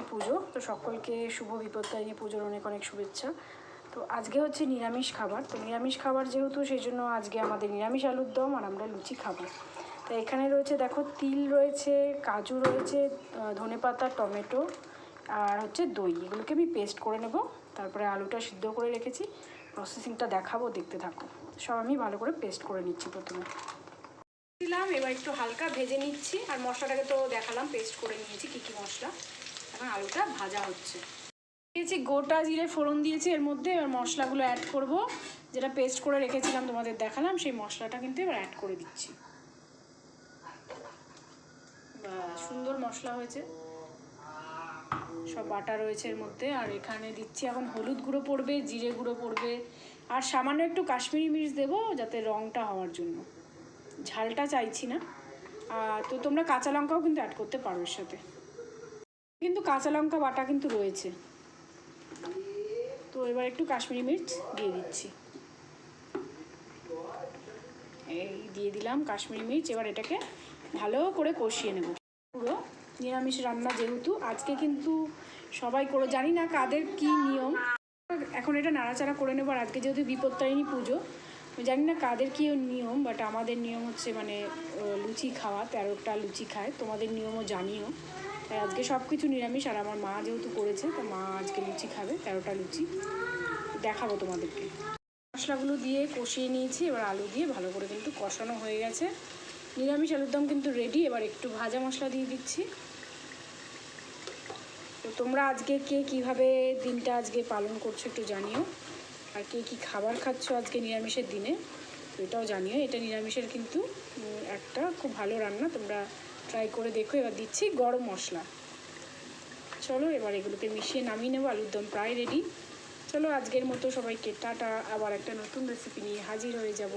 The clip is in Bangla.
বিপত্তারিণী পুজো, তো সকলকে শুভ বিপত্তারিণী পুজোর অনেক অনেক শুভেচ্ছা। তো আজকে হচ্ছে নিরামিষ খাবার, তো নিরামিষ খাবার যেহেতু সেই জন্য আজকে আমাদের নিরামিষ আলুর দম আর আমরা লুচি খাবো। তো এখানে রয়েছে দেখো তিল রয়েছে, কাজু রয়েছে, ধনেপাতা, টমেটো আর হচ্ছে দই, এগুলোকে আমি পেস্ট করে নেব। তারপরে আলুটা সিদ্ধ করে রেখেছি, প্রসেসিংটা দেখাবো, দেখতে থাকো। সব আমি ভালো করে পেস্ট করে নিচ্ছি প্রথমে। দিলাম, এবার একটু হালকা ভেজে নিচ্ছি, আর মশলাটাকে তো দেখালাম পেস্ট করে নিয়েছি কী কী মশলা। এখন আলুটা ভাজা হচ্ছে। দিয়েছি গোটা জিরে ফোড়ন দিয়েছি এর মধ্যে, এবার মশলাগুলো অ্যাড করব। যেটা পেস্ট করে রেখেছিলাম তোমাদের দেখালাম, সেই মশলাটা কিন্তু এবার অ্যাড করে দিচ্ছি। সুন্দর মশলা হয়েছে, সব বাটা রয়েছে এর মধ্যে। আর এখানে দিচ্ছি এখন হলুদ গুঁড়ো পড়বে, জিরে গুঁড়ো পড়বে, আর সামান্য একটু কাশ্মীরি মির্চ দেবো যাতে রঙটা হওয়ার জন্য, ঝালটা চাইছি না। তো তোমরা কাঁচা লঙ্কাও কিন্তু অ্যাড করতে পারো এর সাথে, কিন্তু কাঁচা লঙ্কা বাটা কিন্তু রয়েছে। তো এবার একটু কাশ্মীরি মির্চ দিয়ে দিচ্ছি, এই দিয়ে দিলাম কাশ্মীরি মির্চ। এবার এটাকে ভালো করে কষিয়ে নেব। পুরো নিরামিষ রান্না যেহেতু আজকে, কিন্তু সবাই করে, জানি না কাদের কি নিয়ম। এখন এটা নাড়াচাড়া করে নেব। আর আজকে যেহেতু বিপত্তারিণী পুজো, জানি না কাদের কী নিয়ম, বাট আমাদের নিয়ম হচ্ছে মানে লুচি খাওয়া, 13টা লুচি খায়। তোমাদের নিয়মও জানিও। তাই আজকে সব কিছু নিরামিষ, আর আমার মা যেহেতু করেছে, তো মা আজকে লুচি খাবে, 13টা লুচি দেখাবো তোমাদেরকে। মশলাগুলো দিয়ে কষিয়ে নিয়েছি, এবার আলু দিয়ে ভালো করে কিন্তু কষানো হয়ে গেছে। নিরামিষ আলুর দম কিন্তু রেডি। এবার একটু ভাজা মশলা দিয়ে দিচ্ছি। তো তোমরা আজকে কে কীভাবে দিনটা আজকে পালন করছো একটু জানিও, আর কে কী খাবার খাচ্ছ আজকে নিরামিষের দিনে, তো এটাও জানিও। এটা নিরামিষের কিন্তু একটা খুব ভালো রান্না, তোমরা ট্রাই করে দেখো। এবার দিচ্ছি গরম মশলা। চলো এবার এগুলোকে মিশিয়ে নামিয়ে নেবো। আলুর দম প্রায় রেডি। চলো আজকের মতো সবাইকে টাটা, আবার একটা নতুন রেসিপি নিয়ে হাজির হয়ে যাব।